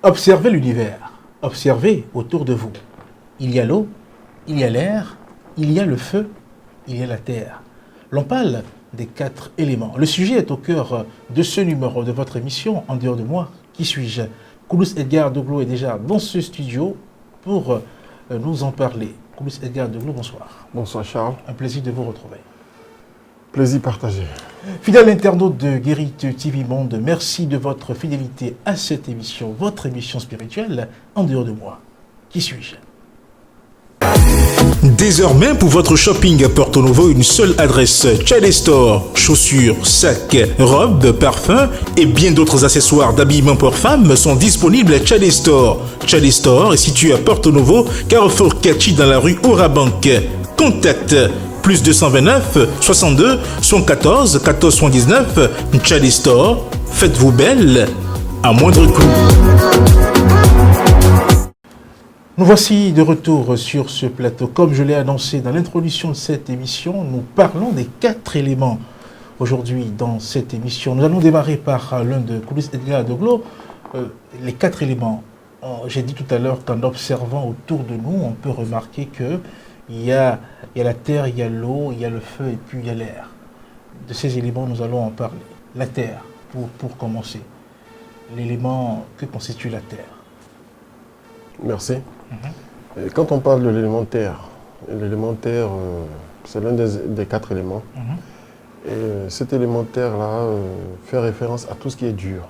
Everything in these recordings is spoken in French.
Observez l'univers, observez autour de vous. Il y a l'eau, il y a l'air, il y a le feu, il y a la terre. L'on parle des 4 éléments. Le sujet est au cœur de ce numéro de votre émission, En dehors de moi, qui suis-je? Koulouss Edgar Doglo est déjà dans ce studio pour nous en parler. Koulouss Edgar Doglo, bonsoir. Bonsoir Charles. Un plaisir de vous retrouver. Plaisir partagé. Fidèle internaute de Guérit TV Monde, merci de votre fidélité à cette émission, votre émission spirituelle, En dehors de moi. Qui suis-je? Désormais, pour votre shopping à Porto Novo, une seule adresse: Chale Store. Chaussures, sacs, robes, parfums et bien d'autres accessoires d'habillement pour femmes sont disponibles à Chale Store. Chale Store est situé à Porto Novo, Carrefour Catchy dans la rue Orabank. Contact plus 229 62 114 14 79. Chale Store, faites-vous belle à moindre coût. Nous voici de retour sur ce plateau. Comme je l'ai annoncé dans l'introduction de cette émission, nous parlons des 4 éléments. Aujourd'hui, dans cette émission, nous allons démarrer par l'un de Koulouss Edgar Doglo. Les 4 éléments. J'ai dit tout à l'heure qu'en observant autour de nous, on peut remarquer qu'il y a la terre, il y a l'eau, il y a le feu et puis il y a l'air. De ces éléments, nous allons en parler. La terre, pour commencer. L'élément que constitue la terre. Merci. Et quand on parle de l'élémentaire, c'est l'un des 4 éléments. Et cet élémentaire-là fait référence à tout ce qui est dur.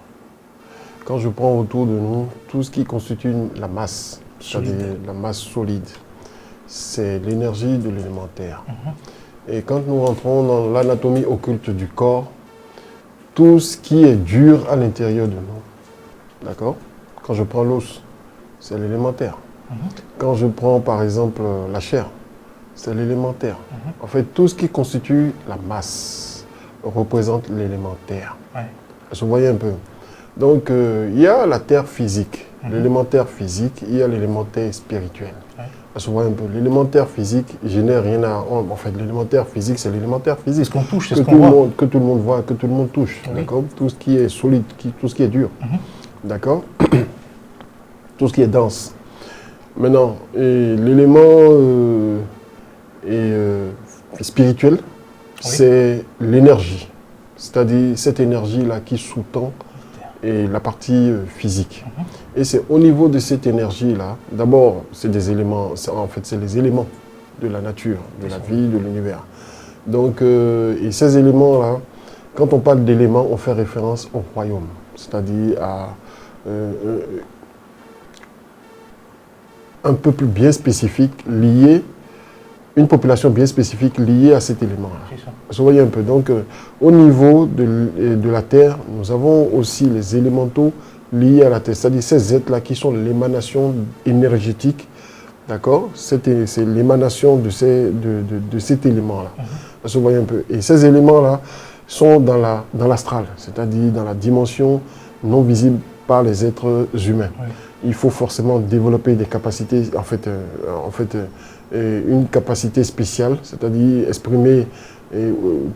Quand je prends autour de nous, tout ce qui constitue la masse, c'est-à-dire la masse solide, c'est l'énergie de l'élémentaire. Et quand nous rentrons dans l'anatomie occulte du corps, tout ce qui est dur à l'intérieur de nous, d'accord? Quand je prends l'os, c'est l'élémentaire. Quand je prends par exemple la chair, c'est l'élémentaire. En fait, tout ce qui constitue la masse représente l'élémentaire. Vous voyez un peu. Donc, il y a la terre physique, l'élémentaire physique, il y a l'élémentaire spirituel. Vous voyez un peu. L'élémentaire physique, je n'ai rien à... En fait, l'élémentaire physique, c'est l'élémentaire physique. Ce qu'on touche, c'est ce qu'on voit. Que tout le monde voit, que tout le monde touche. D'accord? Tout ce qui est solide, tout ce qui est dur. D'accord? Tout ce qui est dense. Maintenant, l'élément spirituel, c'est l'énergie. C'est-à-dire cette énergie-là qui sous-tend la partie physique. Et c'est au niveau de cette énergie-là, d'abord, c'est des éléments, en fait, c'est les éléments de la nature, de la vie, de l'univers. Donc, et ces éléments-là, quand on parle d'éléments, on fait référence au royaume, c'est-à-dire à un peuple bien spécifique lié, une population bien spécifique liée à cet élément-là. Vous voyez un peu. Donc, au niveau de la Terre, nous avons aussi les élémentaux liés à la Terre, c'est-à-dire ces êtres-là qui sont l'émanation énergétique, d'accord? C'est l'émanation de cet élément-là. Vous voyez un peu. Et ces éléments-là sont dans l'astral, c'est-à-dire dans la dimension non visible par les êtres humains. Il faut forcément développer des capacités, une capacité spéciale, c'est-à-dire exprimer,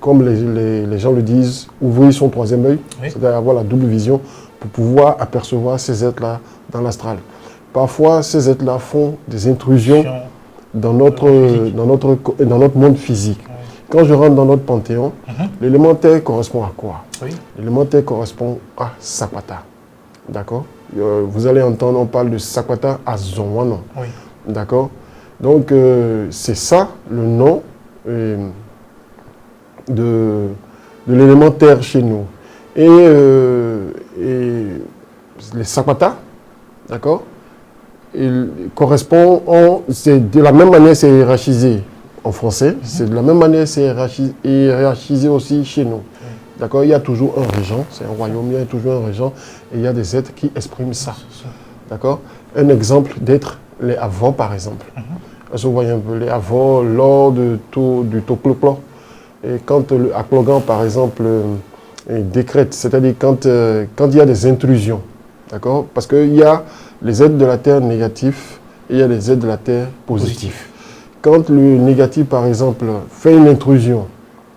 comme les gens le disent, ouvrir son 3e œil, c'est-à-dire avoir la double vision pour pouvoir apercevoir ces êtres-là dans l'astral. Parfois, ces êtres-là font des intrusions dans notre monde physique. Quand je rentre dans notre panthéon, l'élémentaire correspond à quoi? L'élémentaire correspond à Sakwata. D'accord? Vous allez entendre, on parle de Sakwata Azonwano. D'accord? Donc, c'est ça le nom de l'élémentaire chez nous. Et les Sakwata, d'accord? Correspond, de la même manière, c'est hiérarchisé en français, c'est de la même manière, c'est hiérarchisé aussi chez nous. D'accord? Il y a toujours un régent, c'est un royaume, il y a toujours un régent, et il y a des êtres qui expriment ça. D'accord? Un exemple d'être les Avons, par exemple. Vous voyez un peu les Avons lors du Tokloplo. Et quand le Aklogan, par exemple, décrète, c'est-à-dire quand il y a des intrusions, D'accord? Parce qu'il y a les êtres de la terre négatifs et il y a les êtres de la terre positifs. Quand le négatif, par exemple, fait une intrusion,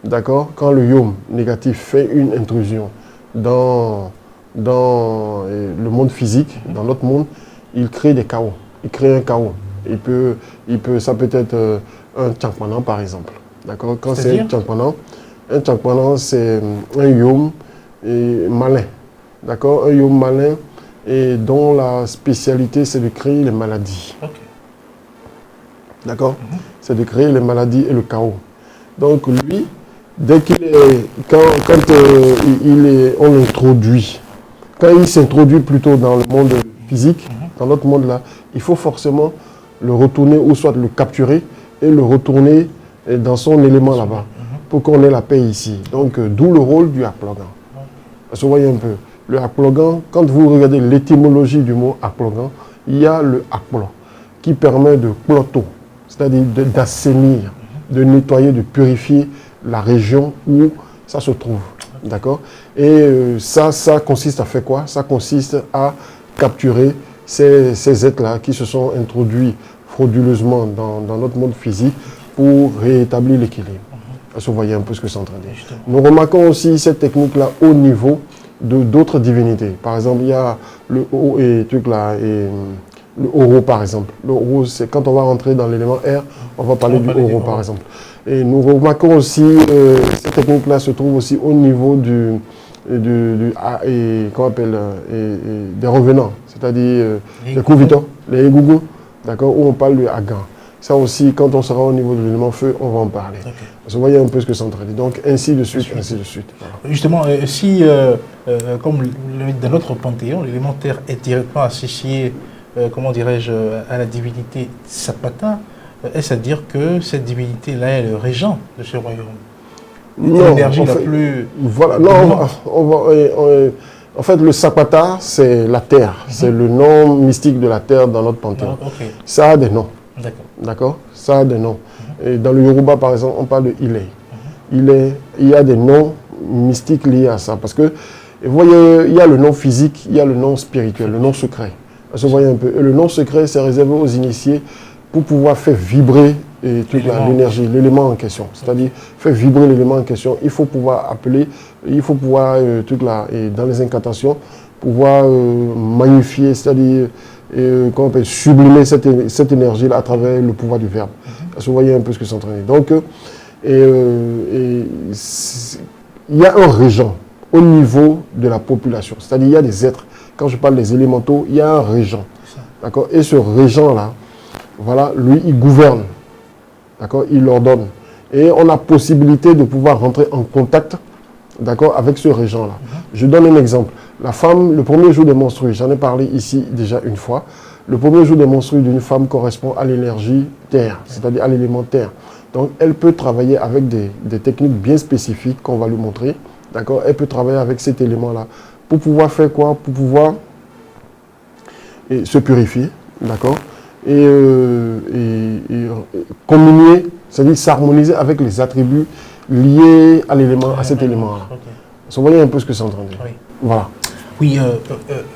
d'accord? Quand le yom négatif fait une intrusion dans le monde physique, dans notre monde, il crée des chaos. Il crée un chaos. Ça peut être un tchankpanan, par exemple. D'accord? Quand c'est un tchankpanan, c'est un yom malin. D'accord? Un yom malin et dont la spécialité, c'est de créer les maladies. Okay. D'accord? C'est de créer les maladies et le chaos. Donc lui, dès qu'il est, on l'introduit, quand il s'introduit plutôt dans le monde physique, dans notre monde là, il faut forcément le retourner ou soit le capturer et le retourner dans son élément là-bas pour qu'on ait la paix ici. Donc d'où le rôle du Akplogan. Vous voyez un peu, le Akplogan, quand vous regardez l'étymologie du mot Akplogan, il y a le Akplo qui permet de ploto, c'est-à-dire d'assainir, de nettoyer, de purifier la région où ça se trouve. D'accord? Et ça consiste à faire quoi? Ça consiste à capturer ces êtres-là qui se sont introduits frauduleusement dans notre monde physique pour rétablir l'équilibre. Vous voyez un peu ce que c'est en train de dire. Nous remarquons aussi cette technique-là au niveau d'autres divinités. Par exemple, il y a le Oro, par exemple. Le Oro, c'est quand on va rentrer dans l'élément air, on va parler du Oro, par exemple. Et nous remarquons aussi, cette technique-là se trouve aussi au niveau des revenants, c'est-à-dire les Kouvitons, les Egougou, d'accord, où on parle du Hagan. Ça aussi, quand on sera au niveau de l'élément feu, on va en parler. Okay. Vous voyez un peu ce que c'est en train de dire. Donc, ainsi de suite, ainsi de suite. Voilà. Justement, si, comme dans notre panthéon, l'élément terre est directement associé, comment dirais-je, à la divinité Sapata, est-ce à dire que cette divinité-là est le régent de ce royaume? L'énergie la plus... Voilà, non, en fait, le Sapata, c'est la terre. C'est le nom mystique de la terre dans notre panthéon. Okay. Ça a des noms. D'accord? Ça a des noms. Et dans le Yoruba, par exemple, on parle de Ilé. Il y a des noms mystiques liés à ça. Parce que, vous voyez, il y a le nom physique, il y a le nom spirituel, le nom secret. Vous voyez un peu. Et le nom secret, c'est réservé aux initiés pour pouvoir faire vibrer l'énergie, l'élément en question. C'est-à-dire, faire vibrer l'élément en question. Il faut pouvoir appeler, il faut pouvoir, dans les incantations, pouvoir magnifier, c'est-à-dire, qu'on peut sublimer cette énergie-là à travers le pouvoir du verbe. Vous voyez un peu ce que c'est en train de dire. Donc, il y a un régent au niveau de la population. C'est-à-dire, il y a des êtres. Quand je parle des élémentaux, il y a un régent. D'accord? Et ce régent-là, voilà, lui, il gouverne. D'accord? Il ordonne. Et on a possibilité de pouvoir rentrer en contact, d'accord, avec ce régent-là. Je donne un exemple. La femme, le premier jour des menstrues, j'en ai parlé ici déjà une fois, le premier jour des menstrues d'une femme correspond à l'énergie terre, c'est-à-dire à l'élément terre. Donc, elle peut travailler avec des techniques bien spécifiques qu'on va lui montrer, d'accord? Elle peut travailler avec cet élément-là pour pouvoir faire quoi? Pour pouvoir se purifier, d'accord? Et communier, c'est-à-dire s'harmoniser avec les attributs liés à l'élément, à cet élément-là. Okay. Vous voyez un peu ce que c'est en train de dire. Oui. Voilà. Oui,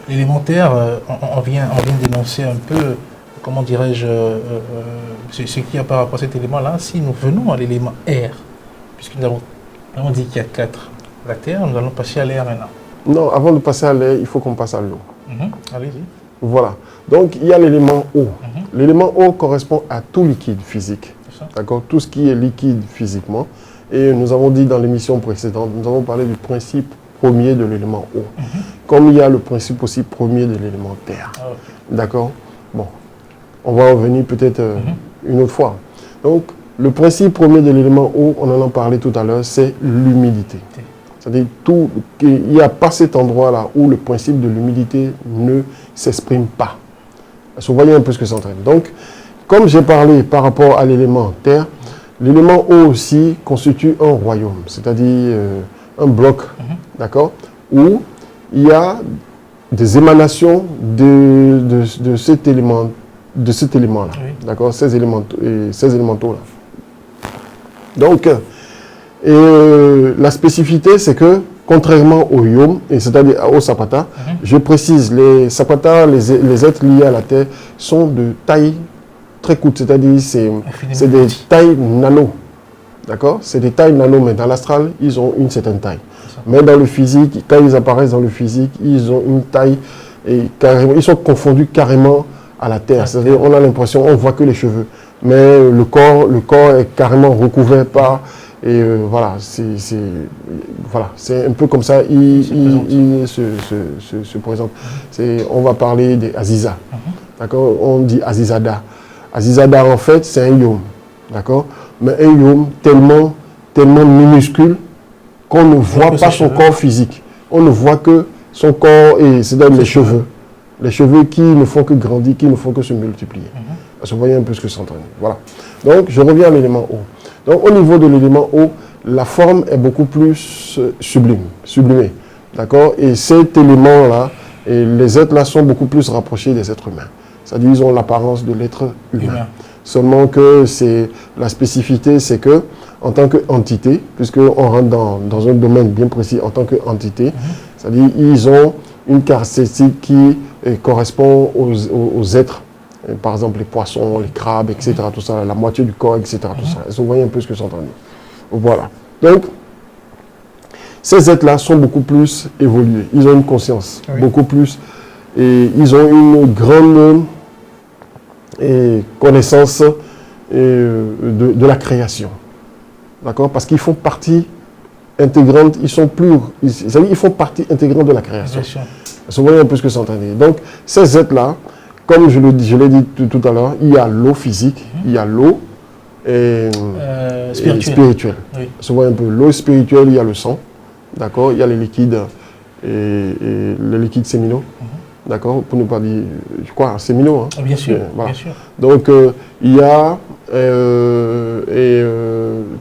l'élémentaire, on vient d'énoncer un peu, comment dirais-je, ce qu'il y a par rapport à cet élément-là. Si nous venons à l'élément air, puisque nous avons dit qu'il y a 4, la terre, nous allons passer à l'air maintenant. Non, avant de passer à l'air, il faut qu'on passe à l'eau. Allez-y. Voilà. Donc, il y a l'élément eau. L'élément eau correspond à tout liquide physique. D'accord? Tout ce qui est liquide physiquement. Et nous avons dit dans l'émission précédente, nous avons parlé du principe premier de l'élément eau. Comme il y a le principe aussi premier de l'élément terre. D'accord? Bon. On va en revenir peut-être une autre fois. Donc, le principe premier de l'élément eau, on en a parlé tout à l'heure, c'est l'humidité. C'est-à-dire, il n'y a pas cet endroit-là où le principe de l'humidité ne s'exprime pas. Vous voyez un peu ce que c'est en train de dire. Donc, comme j'ai parlé par rapport à l'élément terre, l'élément eau aussi constitue un royaume, c'est-à-dire un bloc, d'accord, où il y a des émanations de cet élément-là, d'accord, ces élémentaux-là. Donc, la spécificité, c'est que contrairement au yom, c'est-à-dire au sapata, je précise, les sapata, les êtres liés à la terre, sont de taille très courte, c'est-à-dire c'est des tailles nano. D'accord? C'est des tailles nano, mais dans l'astral, ils ont une certaine taille. Mais dans le physique, quand ils apparaissent dans le physique, ils ont une taille et carrément, ils sont confondus carrément à la terre. C'est-à-dire, on a l'impression, on voit que les cheveux. Mais le corps est carrément recouvert par... Et voilà, c'est un peu comme ça, il se présente. On va parler des Aziza. D'accord? On dit Azizada. Azizada, en fait, c'est un yom. D'accord? Mais un yom tellement minuscule qu'on ne voit pas son corps physique. On ne voit que son corps et c'est-à-dire les cheveux. Les cheveux qui ne font que grandir, qui ne font que se multiplier. Vous voyez un peu ce que c'est entraîné. Voilà. Donc, je reviens à l'élément eau. Donc, au niveau de l'élément eau, la forme est beaucoup plus sublimée. D'accord? Et cet élément-là, et les êtres-là sont beaucoup plus rapprochés des êtres humains. C'est-à-dire qu'ils ont l'apparence de l'être humain. Seulement que la spécificité, c'est que en tant qu'entité, puisqu'on rentre dans un domaine bien précis en tant qu'entité, c'est-à-dire ils ont une caractéristique qui correspond aux êtres. Par exemple, les poissons, les crabes, etc., tout ça, la moitié du corps, etc., tout ça. Vous voyez un peu ce que j'entends dire. Voilà. Donc, ces êtres-là sont beaucoup plus évolués. Ils ont une conscience, beaucoup plus, et ils ont une grande connaissance de la création. D'accord? Parce qu'ils font partie intégrante, ils font partie intégrante de la création. Vous voyez un peu ce que j'entends dire. Donc, ces êtres-là, comme je l'ai dit tout à l'heure, il y a l'eau physique, il y a l'eau spirituelle. Oui. Vous voyez un peu, l'eau spirituelle, il y a le sang, d'accord, il y a les liquides séminaux, d'accord, pour ne pas dire, je crois, séminaux. Hein. Bien sûr, voilà. bien sûr. Donc, il y a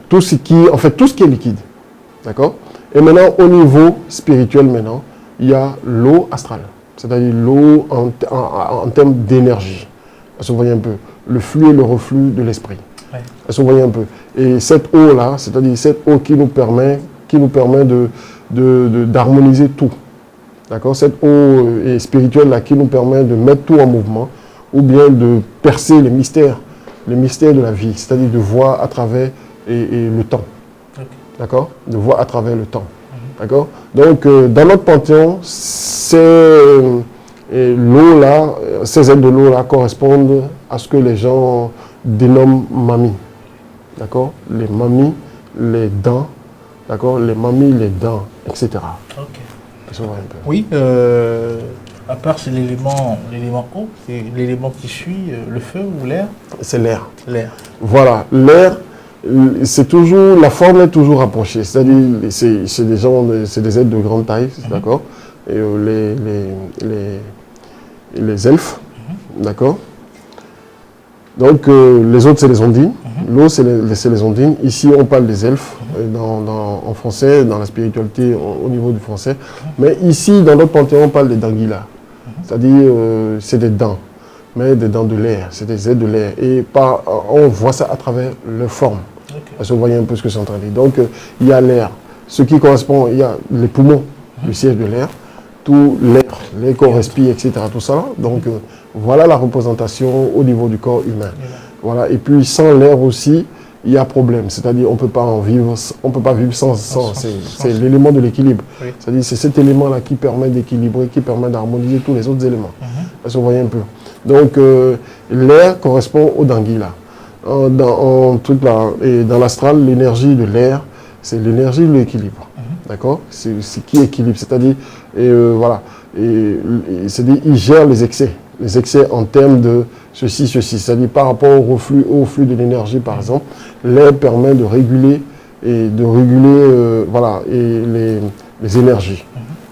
tout ce qui est liquide, d'accord. Et maintenant, au niveau spirituel, maintenant, il y a l'eau astrale. C'est-à-dire l'eau en termes d'énergie. Vous voyez un peu, le flux et le reflux de l'esprit. Vous voyez un peu. Et cette eau-là, c'est-à-dire cette eau qui nous permet d'harmoniser tout. D'accord? Cette eau spirituelle-là qui nous permet de mettre tout en mouvement, ou bien de percer les mystères de la vie, c'est-à-dire de voir à travers le temps. D'accord? De voir à travers le temps. D'accord? Donc, dans notre panthéon, l'eau-là, ces êtres de l'eau-là correspondent à ce que les gens dénomment mamies. D'accord? Les mamies, les dents, d'accord? Les mamies, les dents, etc. Ok. Oui, à part c'est l'élément eau, et l'élément qui suit, le feu ou l'air? C'est l'air. L'air. Voilà, l'air. C'est toujours, la forme est toujours rapprochée, c'est-à-dire c'est des gens, c'est des êtres de grande taille, d'accord, et les elfes, d'accord. Donc les autres c'est les ondines, l'eau c'est les ondines. Ici on parle des elfes en français, dans la spiritualité au niveau du français, mais ici dans notre panthéon on parle des dangilas, c'est-à-dire c'est des dents. Mais des dents de l'air, c'est des êtres de l'air. Et on voit ça à travers leur forme. Parce que vous voyez un peu ce que c'est en train de dire. Donc, il y a l'air. Ce qui correspond, il y a les poumons, le siège de l'air, tout l'air qu'on respire, etc. Tout ça. Donc, voilà la représentation au niveau du corps humain. Voilà. Et puis, sans l'air aussi, il y a problème. C'est-à-dire, on ne peut pas vivre sans. C'est l'élément de l'équilibre. C'est-à-dire, c'est cet élément-là qui permet d'équilibrer, qui permet d'harmoniser tous les autres éléments. Parce que vous voyez un peu. Donc, l'air correspond au danguila. Dans l'astral, l'énergie de l'air, c'est l'énergie de l'équilibre. D'accord? C'est ce qui équilibre. C'est-à-dire, voilà. C'est-à-dire, il gère les excès. Les excès en termes de ceci. C'est-à-dire, par rapport au flux de l'énergie, par exemple, l'air permet de réguler voilà, et les énergies.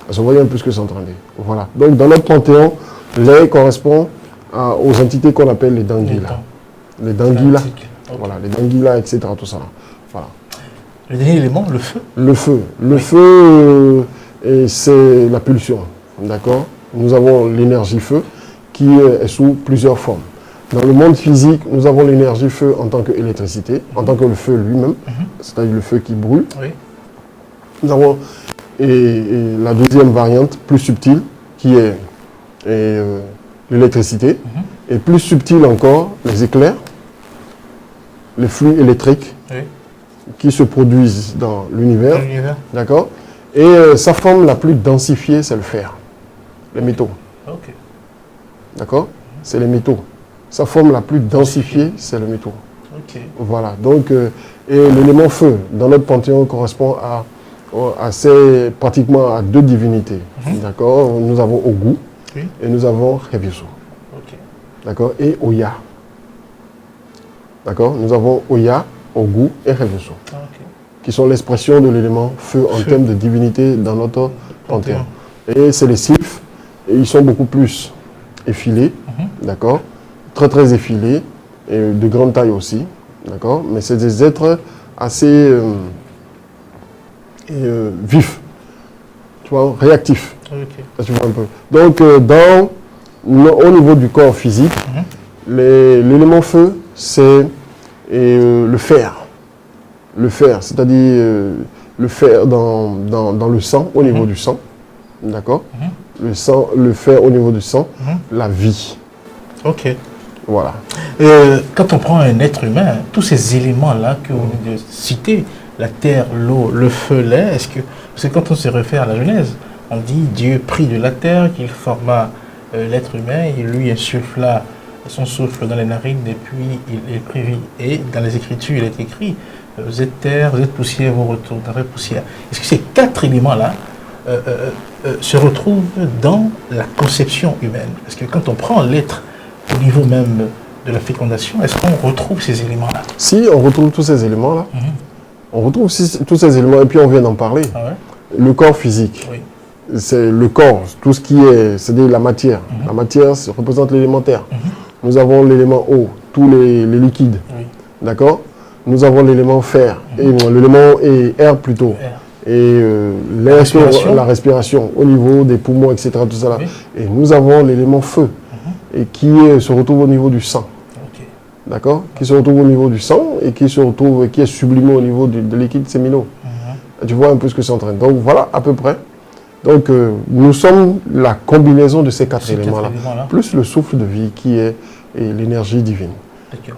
Vous voyez un peu ce que c'est en train de dire. Voilà. Donc, dans notre panthéon, l'air correspond aux entités qu'on appelle les danguila. Les danguila, voilà, les danguila, etc. Tout ça. Voilà. Le dernier élément, le feu. Le feu. Le feu, c'est la pulsion. D'accord? Nous avons l'énergie feu qui est sous plusieurs formes. Dans le monde physique, nous avons l'énergie feu en tant qu'électricité, en tant que le feu lui-même, c'est-à-dire le feu qui brûle. Nous avons et la deuxième variante, plus subtile, qui est l'électricité. Et plus subtile encore, les éclairs, les flux électriques qui se produisent dans l'univers. D'accord. Et sa forme la plus densifiée, c'est le fer, les métaux. D'accord. C'est les métaux. Sa forme la plus densifiée, c'est le métaux. Voilà. Donc, et l'élément feu, dans notre panthéon, correspond pratiquement à 2 divinités. D'accord. Nous avons Ogu et nous avons Reviso. D'accord. Et Oya. D'accord. Nous avons Oya, Ogu et Reviso. Qui sont l'expression de l'élément feu en termes de divinité dans notre panthéon. Et c'est les sylphes. Et ils sont beaucoup plus effilés. D'accord. Très très effilés. Et de grande taille aussi. D'accord. Mais c'est des êtres assez vifs. Tu vois, réactifs. Tu vois un peu. Donc, au niveau du corps physique, l'élément feu, c'est le fer. Le fer, c'est-à-dire le fer dans le sang, au niveau du sang. D'accord. Le fer au niveau du sang, la vie. Voilà. Quand on prend un être humain, tous ces éléments-là que vous venez de citer, la terre, l'eau, le feu, l'air, parce que quand on se réfère à la Genèse, on dit Dieu prit de la terre, qu'il forma l'être humain, et lui insuffla son souffle dans les narines, et puis il prit vie. Et dans les Écritures, il est écrit vous êtes terre, vous êtes poussière, vous retournerez poussière. Est-ce que ces 4 éléments-là se retrouvent dans la conception humaine? Parce que quand on prend l'être au niveau même de la fécondation, est-ce qu'on retrouve ces éléments-là? Si, on retrouve tous ces éléments-là. On retrouve tous ces éléments, et puis on vient d'en parler. Le corps physique, c'est le corps, tout ce qui est, c'est-à-dire la matière. La matière représente l'élémentaire. Nous avons l'élément eau, tous les liquides. D'accord. Nous avons l'élément fer, l'élément air plutôt. Et l'air, la respiration au niveau des poumons, etc. Tout ça là. Et nous avons l'élément feu, et qui se retrouve au niveau du sang. D'accord. Qui se retrouve au niveau du sang et qui est sublimé au niveau de liquide séminaux. Tu vois un peu ce que c'est en train. Donc voilà à peu près. Donc nous sommes la combinaison de ces 4 éléments-là, plus le souffle de vie qui est l'énergie divine.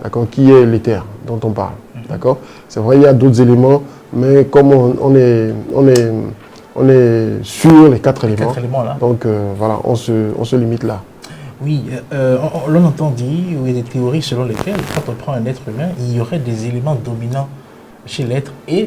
D'accord. Qui est l'éther dont on parle. D'accord. C'est vrai, il y a d'autres éléments, mais comme on est sur les 4 éléments, donc voilà, on se limite là. Oui, l'on entend dire, il y a des théories selon lesquelles, quand on prend un être humain, il y aurait des éléments dominants chez l'être, et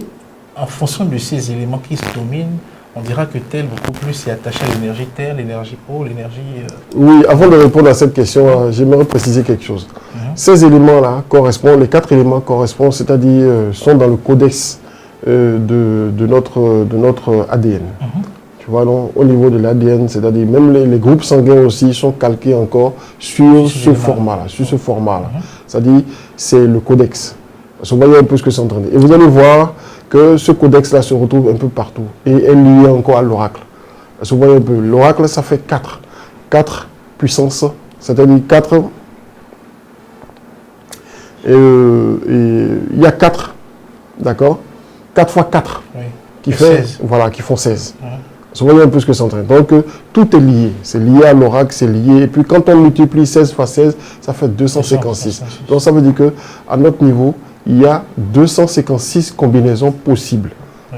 en fonction de ces éléments qui se dominent, on dira que tel beaucoup plus est attaché à l'énergie terre, l'énergie eau, l'énergie... Oui, avant de répondre à cette question, j'aimerais préciser quelque chose. Ces éléments-là correspondent, les 4 éléments correspondent, c'est-à-dire sont dans le codex de notre ADN. Tu vois, donc, au niveau de l'ADN, c'est-à-dire même les groupes sanguins aussi sont calqués encore sur ce format-là. C'est-à-dire, c'est le codex. Vous voyez un peu ce que c'est en train de dire. Et vous allez voir que ce codex-là se retrouve un peu partout et est lié encore à l'oracle. Vous voyez un peu, l'oracle, ça fait 4. 4 puissances, c'est-à-dire 4... Et il y a 4, d'accord, 4 fois 4, qui fait, 16. Voilà, qui font 16. Vous voyez un peu ce que c'est en train. Donc, tout est lié. C'est lié à l'oracle, c'est lié. Et puis, quand on multiplie 16 fois 16, ça fait 256. Donc, ça veut dire qu'à notre niveau, il y a 256 combinaisons possibles.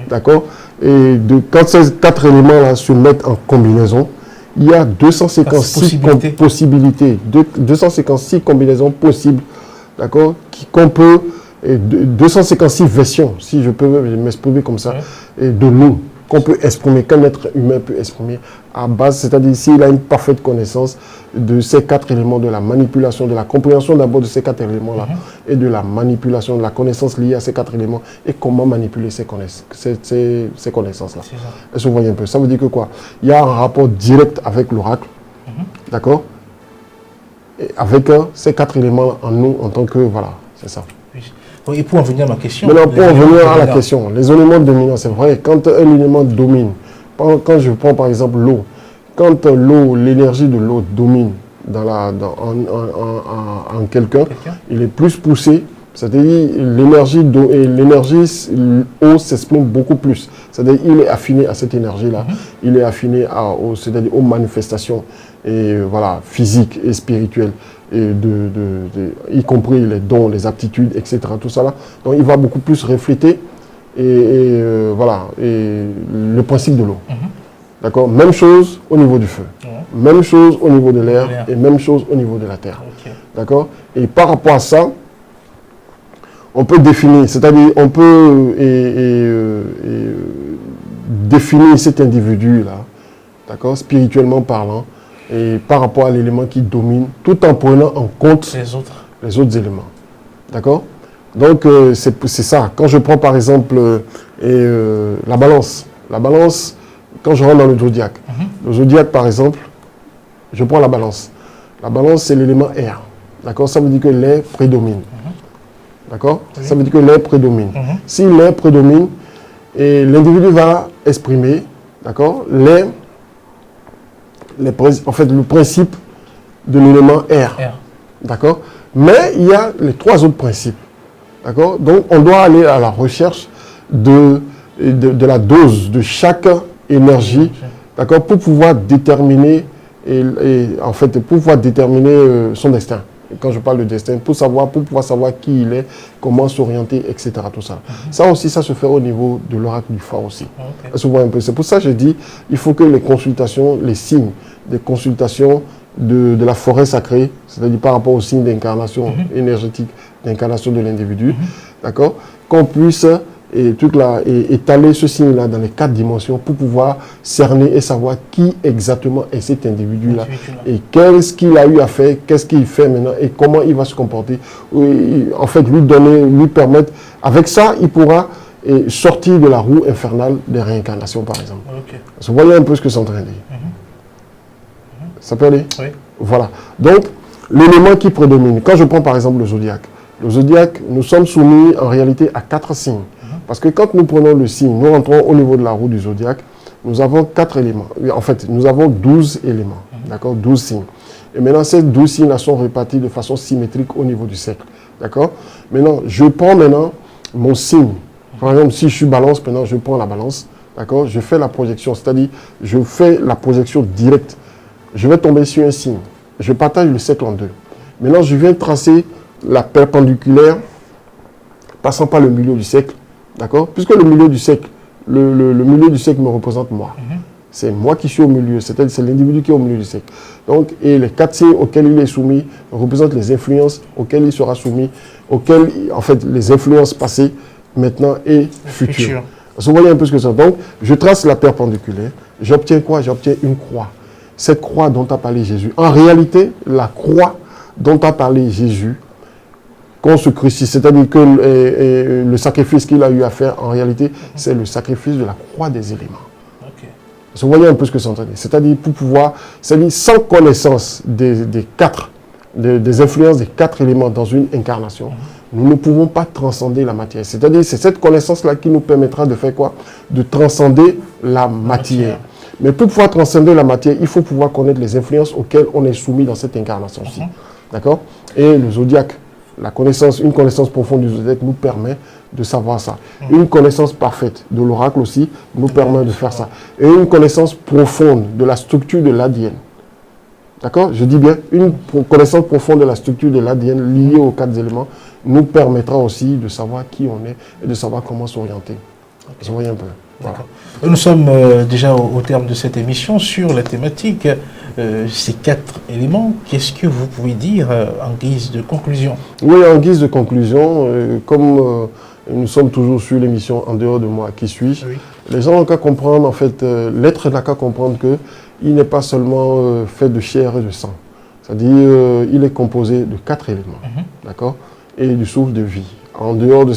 D'accord. Et quand ces 4 éléments-là se mettent en combinaison, il y a 256 possibilités. 256 combinaisons possibles. D'accord. Qu'on peut... 256 versions, si je peux m'exprimer comme ça, et de nous, qu'on peut exprimer, qu'un être humain peut exprimer à base, c'est-à-dire s'il a une parfaite connaissance de ces 4 éléments, de la manipulation, de la compréhension d'abord de ces 4 éléments-là, et de la manipulation, de la connaissance liée à ces 4 éléments, et comment manipuler ces connaissances-là. Est-ce que vous voyez un peu? Ça veut dire que quoi? Il y a un rapport direct avec l'oracle, d'accord? Et avec ces 4 éléments en nous, en tant que, voilà, c'est ça. Et pour en venir à ma question... Maintenant, pour en venir à la question, les éléments dominants, c'est vrai, quand un élément domine, quand je prends par exemple l'eau, quand l'eau, l'énergie de l'eau domine en quelqu'un, il est plus poussé C'est-à-dire l'énergie eau s'exprime beaucoup plus. C'est-à-dire il est affiné à cette énergie-là. Il est affiné c'est-à-dire aux manifestations et, voilà, physiques et spirituelles, et y compris les dons, les aptitudes, etc. Tout ça là. Donc il va beaucoup plus refléter voilà, et le principe de l'eau. D'accord. Même chose au niveau du feu. Même chose au niveau de l'air et même chose au niveau de la terre. D'accord. Et par rapport à ça, on peut définir, c'est-à-dire on peut définir cet individu-là, d'accord, spirituellement parlant, et par rapport à l'élément qui domine, tout en prenant en compte les autres éléments. D'accord. Donc, c'est ça. Quand je prends par exemple la balance, quand je rentre dans le zodiaque, le zodiaque par exemple, je prends la balance. La balance, c'est l'élément air. D'accord. Ça veut dire que l'air prédomine. D'accord. Ça veut dire que l'air prédomine. Si l'air prédomine, et l'individu va exprimer, d'accord, en fait, le principe de l'élément air. D'accord. Mais il y a les trois autres principes. D'accord. Donc, on doit aller à la recherche de la dose de chaque énergie, d'accord, pour pouvoir déterminer, en fait, pour pouvoir déterminer son destin. Quand je parle de destin, pour pouvoir savoir qui il est, comment s'orienter, etc. Tout ça. Ça aussi, ça se fait au niveau de l'oracle du phare aussi. C'est pour ça que je dis, il faut que les consultations, les signes des consultations de la forêt sacrée, c'est-à-dire par rapport aux signes d'incarnation énergétique, d'incarnation de l'individu, d'accord, qu'on puisse étaler ce signe-là dans les 4 dimensions pour pouvoir cerner et savoir qui exactement est cet individu-là et qu'est-ce qu'il a eu à faire, qu'est-ce qu'il fait maintenant et comment il va se comporter. En fait, lui permettre, avec ça, il pourra sortir de la roue infernale des réincarnations, par exemple. Vous voyez un peu ce que c'est en train de dire. Ça peut aller? Oui. Voilà. Donc, l'élément qui prédomine, quand je prends par exemple le zodiaque, nous sommes soumis en réalité à 4 signes. Parce que quand nous prenons le signe, nous rentrons au niveau de la roue du zodiaque, nous avons 4 éléments. En fait, nous avons 12 éléments, d'accord, 12 signes. Et maintenant, ces 12 signes sont répartis de façon symétrique au niveau du cercle, d'accord. Maintenant, je prends mon signe. Par exemple, si je suis balance, maintenant, je prends la balance, d'accord, je fais la projection, c'est-à-dire, je fais la projection directe. Je vais tomber sur un signe. Je partage le cercle en 2. Maintenant, je viens tracer la perpendiculaire, passant par le milieu du cercle. D'accord. Puisque le milieu du cercle, le milieu du cercle me représente moi. C'est moi qui suis au milieu, c'est-à-dire c'est l'individu qui est au milieu du cercle. Donc, et les 4 signes auxquels il est soumis représentent les influences auxquelles il sera soumis, en fait, les influences passées, maintenant et futures. Vous voyez un peu ce que c'est. Donc, je trace la perpendiculaire. J'obtiens quoi? J'obtiens une croix. Cette croix dont a parlé Jésus. En réalité, la croix dont a parlé Jésus, qu'on se crucifie, c'est-à-dire que le sacrifice qu'il a eu à faire, en réalité, c'est le sacrifice de la croix des éléments. Vous voyez un peu ce que c'est en train de dire. C'est-à-dire pour pouvoir, c'est-à-dire sans connaissance des influences des 4 éléments dans une incarnation, nous ne pouvons pas transcender la matière. C'est-à-dire c'est cette connaissance-là qui nous permettra de faire quoi? De transcender la matière. Mais pour pouvoir transcender la matière, il faut pouvoir connaître les influences auxquelles on est soumis dans cette incarnation-ci. D'accord? Et le zodiaque, une connaissance profonde du zodiaque nous permet de savoir ça. Une connaissance parfaite de l'oracle aussi nous permet de faire ça. Et une connaissance profonde de la structure de l'ADN. D'accord? Je dis bien, une connaissance profonde de la structure de l'ADN liée aux 4 éléments nous permettra aussi de savoir qui on est et de savoir comment s'orienter. Vous voyez un peu. Voilà. Nous sommes déjà au terme de cette émission sur la thématique, ces 4 éléments. Qu'est-ce que vous pouvez dire en guise de conclusion? Oui, en guise de conclusion, comme nous sommes toujours sur l'émission En dehors de moi, qui suis-je, les gens n'ont qu'à comprendre, en fait, l'être n'a qu'à comprendre qu'il n'est pas seulement fait de chair et de sang. C'est-à-dire, il est composé de 4 éléments, d'accord, et du souffle de vie. En dehors de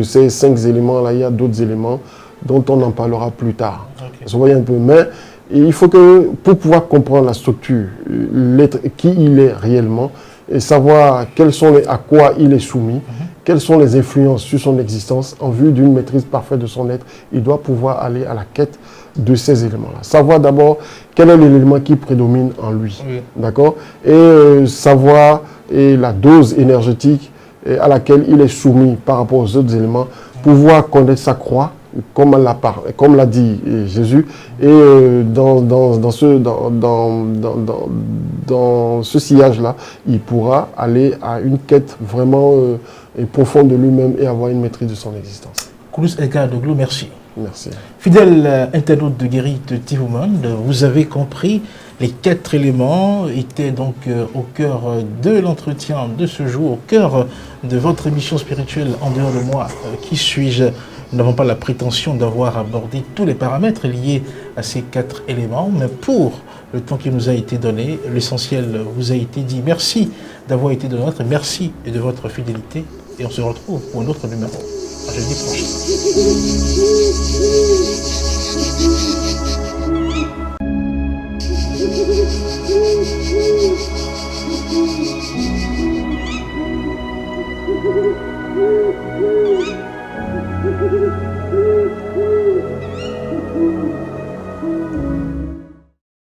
ces 5 éléments-là, il y a d'autres éléments dont on en parlera plus tard. Vous voyez un peu, mais il faut que, pour pouvoir comprendre la structure, l'être, qui il est réellement, et savoir à quoi il est soumis, quelles sont les influences sur son existence, en vue d'une maîtrise parfaite de son être, il doit pouvoir aller à la quête de ces éléments-là. Savoir d'abord quel est l'élément qui prédomine en lui, d'accord, et savoir la dose énergétique et à laquelle il est soumis par rapport aux autres éléments, pouvoir connaître sa croix, comme l'a dit Jésus, et dans ce sillage-là, il pourra aller à une quête vraiment profonde de lui-même et avoir une maîtrise de son existence. Koulous Edgar Deglo, merci. Merci. Fidèle internaute de Guéry de TV Monde, vous avez compris, les 4 éléments étaient donc au cœur de l'entretien de ce jour, au cœur de votre émission spirituelle En dehors de moi, qui suis-je? Nous n'avons pas la prétention d'avoir abordé tous les paramètres liés à ces 4 éléments, mais pour le temps qui nous a été donné, l'essentiel vous a été dit. Merci d'avoir été de notre, merci de votre fidélité, et on se retrouve pour un autre numéro. À jeudi prochain. Thank you.